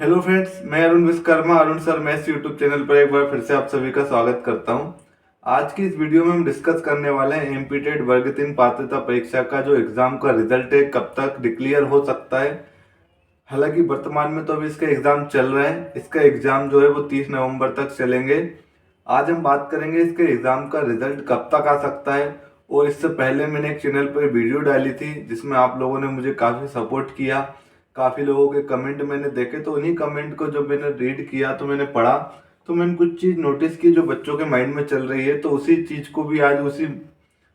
Hello friends, मैं Arun Vishwakarma Arun sir maths YouTube channel पर एक बार फिर से आप सभी का स्वागत करता हूं। आज की इस वीडियो में हम डिस्कस करने वाले हैं एमपीटेड वर्ग 3 पात्रता परीक्षा का जो एग्जाम का रिजल्ट है कब तक डिक्लेयर हो सकता है। हालांकि वर्तमान में तो अभी इसके एग्जाम चल रहे हैं। इसका एग्जाम जो है वो 30 नवंबर तक चलेंगे। आज हम बात करेंगे इसके एग्जाम का रिजल्ट कब तक आ सकता है। और इससे पहले मैंने एक चैनल पर वीडियो डाली थी जिसमें आप लोगों ने मुझे काफ़ी सपोर्ट किया। काफ़ी लोगों के कमेंट मैंने देखे, तो उन्हीं कमेंट को जब मैंने रीड किया तो मैंने पढ़ा, तो मैंने कुछ चीज़ नोटिस की जो बच्चों के माइंड में चल रही है। तो उसी चीज़ को भी आज, उसी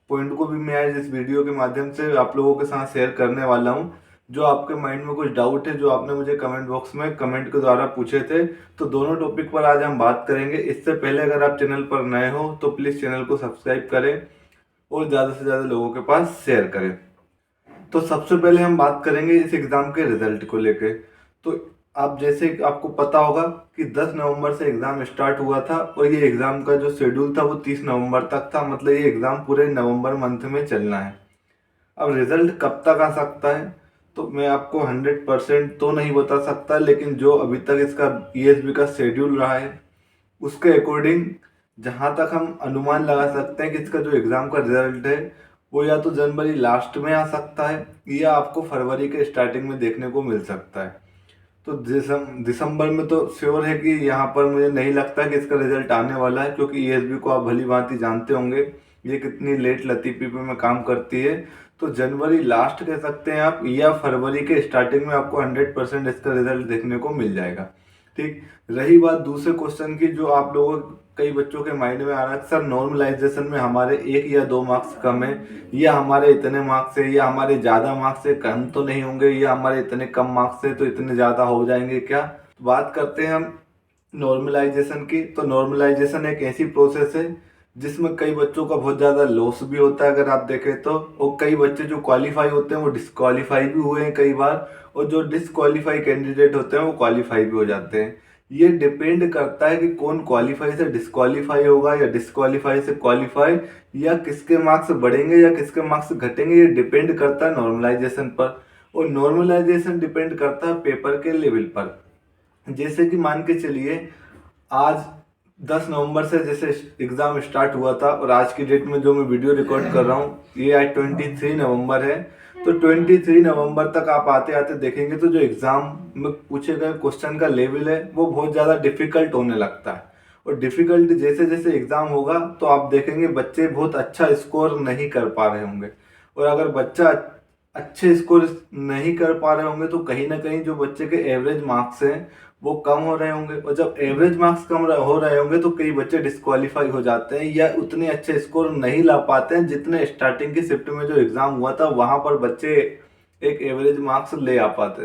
पॉइंट को भी मैं आज इस वीडियो के माध्यम से आप लोगों के साथ शेयर करने वाला हूँ। जो आपके माइंड में कुछ डाउट है, जो आपने मुझे कमेंट बॉक्स में कमेंट के द्वारा पूछे थे, तो दोनों टॉपिक पर आज हम बात करेंगे। इससे पहले अगर आप चैनल पर नए हो तो प्लीज़ चैनल को सब्सक्राइब करें और ज़्यादा से ज़्यादा लोगों के पास शेयर करें। तो सबसे पहले हम बात करेंगे इस एग्ज़ाम के रिजल्ट को लेके। तो आप जैसे आपको पता होगा कि 10 नवंबर से एग्ज़ाम स्टार्ट हुआ था और ये एग्ज़ाम का जो शेड्यूल था वो 30 नवंबर तक था। मतलब ये एग्ज़ाम पूरे नवंबर मंथ में चलना है। अब रिजल्ट कब तक आ सकता है तो मैं आपको 100% तो नहीं बता सकता, लेकिन जो अभी तक इसका ईएसबी का शेड्यूल रहा है उसके अकॉर्डिंग जहाँ तक हम अनुमान लगा सकते हैं कि इसका जो एग्ज़ाम का रिजल्ट है वो या तो जनवरी लास्ट में आ सकता है या आपको फरवरी के स्टार्टिंग में देखने को मिल सकता है। तो दिसंबर में तो श्योर है कि यहाँ पर मुझे नहीं लगता कि इसका रिजल्ट आने वाला है, क्योंकि ईएसबी को आप भली भांति जानते होंगे ये कितनी लेट लतीफ़ी पे में काम करती है। तो जनवरी लास्ट कह सकते हैं आप, या फरवरी के स्टार्टिंग में आपको 100% इसका रिजल्ट देखने को मिल जाएगा। ठीक। रही बात दूसरे क्वेश्चन की, जो आप लोगों कई बच्चों के माइंड में आ रहा है सर नॉर्मलाइजेशन में हमारे 1 या 2 मार्क्स कम है, या हमारे इतने मार्क्स है, या हमारे ज़्यादा मार्क्स है कम तो नहीं होंगे, या हमारे इतने कम मार्क्स है तो इतने ज़्यादा हो जाएंगे क्या। तो बात करते हैं हम नॉर्मलाइजेशन की। तो नॉर्मलाइजेशन एक ऐसी प्रोसेस है जिसमें कई बच्चों का बहुत ज़्यादा लॉस भी होता है अगर आप देखें तो, और कई बच्चे जो क्वालिफाई होते हैं वो डिस्क्वालीफाई भी हुए हैं कई बार, और जो डिस्क्वालीफाई कैंडिडेट होते हैं वो क्वालिफाई भी हो जाते हैं। ये डिपेंड करता है कि कौन क्वालिफाई से डिस्क्वालीफाई होगा या डिस्क्वालीफाई से क्वालिफाई, या किसके मार्क्स बढ़ेंगे या किसके मार्क्स घटेंगे। ये डिपेंड करता है नॉर्मलाइजेशन पर, और नॉर्मलाइजेशन डिपेंड करता है पेपर के लेवल पर। जैसे कि मान के चलिए आज 10 नवंबर से जैसे एग्ज़ाम स्टार्ट हुआ था, और आज की डेट में जो मैं वीडियो रिकॉर्ड कर रहा हूँ ये आज 23 नवंबर है। तो 23 नवंबर तक आप आते आते देखेंगे तो जो एग्ज़ाम में पूछे गए क्वेश्चन का लेवल है वो बहुत ज़्यादा डिफ़िकल्ट होने लगता है। और डिफ़िकल्ट जैसे जैसे एग्ज़ाम होगा तो आप देखेंगे बच्चे बहुत अच्छा स्कोर नहीं कर पा रहे होंगे। और अगर बच्चा अच्छे स्कोर नहीं कर पा रहे होंगे तो कहीं ना कहीं जो बच्चे के एवरेज मार्क्स हैं वो कम हो रहे होंगे, और जब एवरेज मार्क्स हो रहे होंगे तो कई बच्चे डिस्क्वालीफाई हो जाते हैं या उतने अच्छे स्कोर नहीं ला पाते हैं जितने स्टार्टिंग की शिफ्ट में जो एग्ज़ाम हुआ था वहाँ पर बच्चे एक एवरेज मार्क्स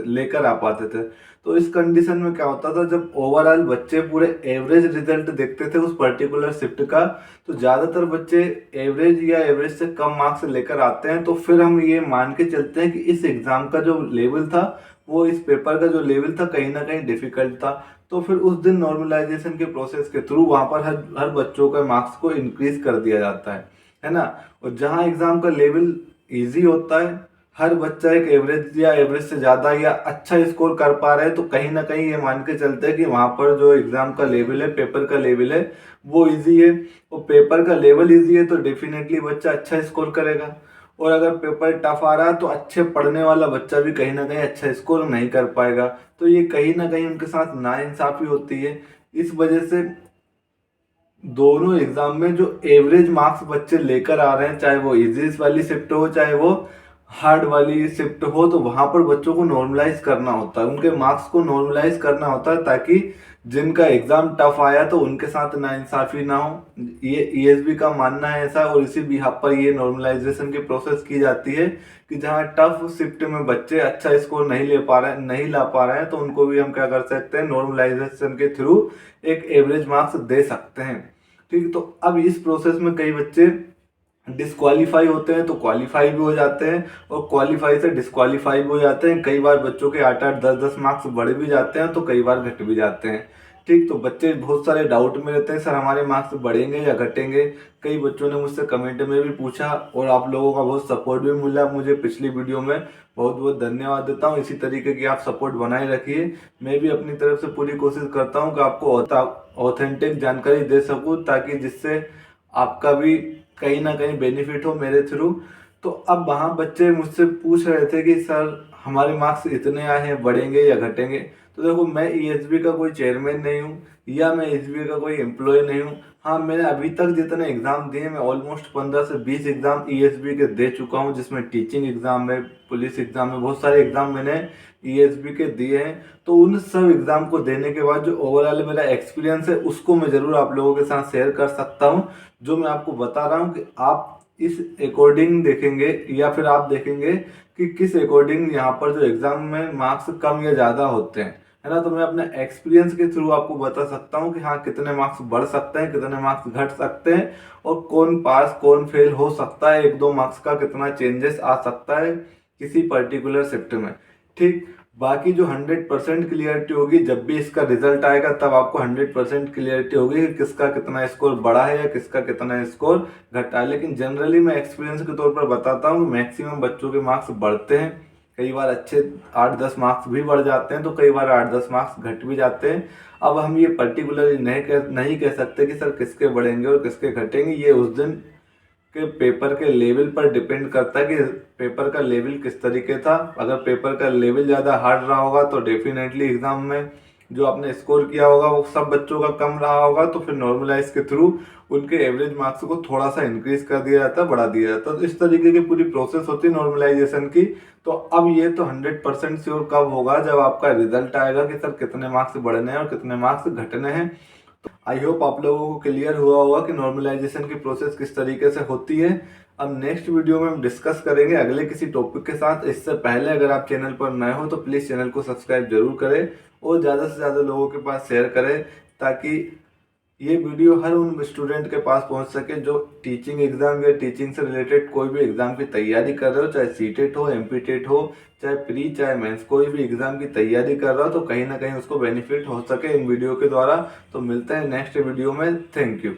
लेकर आ पाते थे। तो इस कंडीशन में क्या होता था, जब ओवरऑल बच्चे पूरे एवरेज रिजल्ट देखते थे उस पर्टिकुलर शिफ्ट का, तो ज़्यादातर बच्चे एवरेज या एवरेज से कम मार्क्स लेकर आते हैं। तो फिर हम ये मान के चलते हैं कि इस एग्ज़ाम का जो लेवल था, वो इस पेपर का जो लेवल था कहीं ना कहीं डिफिकल्ट था। तो फिर उस दिन नॉर्मलाइजेशन के प्रोसेस के थ्रू वहाँ पर हर हर बच्चों का मार्क्स को इंक्रीज कर दिया जाता है ना। और जहाँ एग्ज़ाम का लेवल ईजी होता है, हर बच्चा एक एवरेज या एवरेज से ज़्यादा या अच्छा स्कोर कर पा रहा है, तो कहीं ना कहीं ये मान के चलते हैं कि वहाँ पर जो एग्ज़ाम का लेवल है, पेपर का लेवल है, वो इजी है। और पेपर का लेवल इजी है तो डेफिनेटली बच्चा अच्छा स्कोर करेगा। और अगर पेपर टफ आ रहा है तो अच्छे पढ़ने वाला बच्चा भी कहीं ना कहीं अच्छा स्कोर नहीं कर पाएगा। तो ये कहीं ना कहीं उनके साथ नाइंसाफ़ी होती है। इस वजह से दोनों एग्जाम में जो एवरेज मार्क्स बच्चे लेकर आ रहे हैं, चाहे वो इजी वाली शिफ्ट हो चाहे वो हार्ड वाली शिफ्ट हो, तो वहां पर बच्चों को नॉर्मलाइज करना होता है, उनके मार्क्स को नॉर्मलाइज करना होता है, ताकि जिनका एग्जाम टफ आया तो उनके साथ नाइंसाफी ना हो। ये ईएसबी का मानना है ऐसा, और इसी बिहाफ पर ये नॉर्मलाइजेशन की प्रोसेस की जाती है कि जहाँ टफ शिफ्ट में बच्चे अच्छा स्कोर नहीं ला पा रहे हैं, तो उनको भी हम क्या कर सकते हैं, नॉर्मलाइजेशन के थ्रू एक एवरेज मार्क्स दे सकते हैं। ठीक। तो अब इस प्रोसेस में कई बच्चे डिस्क्वालीफाई होते हैं तो क्वालिफाई भी हो जाते हैं, और क्वालिफाई से डिस्क्वालीफाई भी हो जाते हैं। कई बार बच्चों के 8-8 10-10 मार्क्स बढ़ भी जाते हैं तो कई बार घट भी जाते हैं। ठीक, तो बच्चे बहुत सारे डाउट में रहते हैं, सर हमारे मार्क्स बढ़ेंगे या घटेंगे। कई बच्चों ने मुझसे कमेंट में भी पूछा और आप लोगों का बहुत सपोर्ट भी मिला मुझे पिछली वीडियो में। बहुत बहुत धन्यवाद देता हूँ। इसी तरीके की आप सपोर्ट बनाए रखिए। मैं भी अपनी तरफ से पूरी कोशिश करता हूँ कि आपको ऑथेंटिक जानकारी दे सकूँ, ताकि जिससे आपका भी कहीं ना कहीं बेनिफिट हो मेरे थ्रू। तो अब वहाँ बच्चे मुझसे पूछ रहे थे कि सर हमारे मार्क्स इतने आए हैं, बढ़ेंगे या घटेंगे। तो देखो, मैं ईएसबी का कोई चेयरमैन नहीं हूँ या मैं ईएसबी का कोई एम्प्लॉय नहीं हूँ। हाँ, मैंने अभी तक जितने एग्जाम दिए, मैं ऑलमोस्ट 15 से 20 एग्जाम ईएसबी के दे चुका हूँ, जिसमें टीचिंग एग्जाम में, पुलिस एग्जाम में, बहुत सारे एग्जाम मैंने ईएसबी के दिए हैं। तो उन सब एग्जाम को देने के बाद जो ओवरऑल मेरा एक्सपीरियंस है, उसको मैं जरूर आप लोगों के साथ शेयर कर सकता हूँ। जो मैं आपको बता रहा हूँ कि आप इस अकॉर्डिंग देखेंगे या फिर आप देखेंगे कि किस अकॉर्डिंग यहाँ पर जो एग्जाम में मार्क्स कम या ज़्यादा होते हैं, है ना। तो मैं अपने एक्सपीरियंस के थ्रू आपको बता सकता हूँ कि हाँ, कितने मार्क्स बढ़ सकते हैं, कितने मार्क्स घट सकते हैं, और कौन पास कौन फेल हो सकता है, 1-2 मार्क्स का कितना चेंजेस आ सकता है किसी पर्टिकुलर शिफ्ट में। ठीक, बाकी जो 100% क्लियरिटी होगी, जब भी इसका रिजल्ट आएगा तब आपको 100% क्लियरिटी होगी कि किसका कितना स्कोर बढ़ा है या किसका कितना स्कोर घटा है। लेकिन जनरली मैं एक्सपीरियंस के तौर पर बताता हूँ कि मैक्सिमम बच्चों के मार्क्स बढ़ते हैं। कई बार अच्छे 8-10 मार्क्स भी बढ़ जाते हैं, तो कई बार 8-10 मार्क्स घट भी जाते हैं। अब हम ये पर्टिकुलरली नहीं कह सकते कि सर किसके बढ़ेंगे और किसके घटेंगे। ये उस दिन के पेपर के लेवल पर डिपेंड करता है कि पेपर का लेवल किस तरीके था। अगर पेपर का लेवल ज़्यादा हार्ड रहा होगा तो डेफिनेटली एग्जाम में जो आपने स्कोर किया होगा वो सब बच्चों का कम रहा होगा, तो फिर नॉर्मलाइज के थ्रू उनके एवरेज मार्क्स को थोड़ा सा इंक्रीज कर दिया जाता है, बढ़ा दिया जाता है। तो इस तरीके की पूरी प्रोसेस होती है नॉर्मलाइजेशन की। तो अब ये तो 100% श्योर कब होगा, जब आपका रिजल्ट आएगा कि सर कितने मार्क्स बढ़ने हैं और कितने मार्क्स घटने हैं। आई होप आप लोगों को क्लियर हुआ होगा कि नॉर्मलाइजेशन की प्रोसेस किस तरीके से होती है। अब नेक्स्ट वीडियो में हम डिस्कस करेंगे अगले किसी टॉपिक के साथ। इससे पहले अगर आप चैनल पर नए हो तो प्लीज़ चैनल को सब्सक्राइब जरूर करें और ज़्यादा से ज़्यादा लोगों के पास शेयर करें, ताकि ये वीडियो हर उन स्टूडेंट के पास पहुंच सके जो टीचिंग एग्जाम या टीचिंग से रिलेटेड कोई भी एग्जाम की तैयारी कर रहे हो, चाहे सीटेट हो, एमपीटेट हो, चाहे प्री, चाहे मेंस, कोई भी एग्जाम की तैयारी कर रहा हो, तो कहीं ना कहीं उसको बेनिफिट हो सके इन वीडियो के द्वारा। तो मिलते हैं नेक्स्ट वीडियो में। Thank you.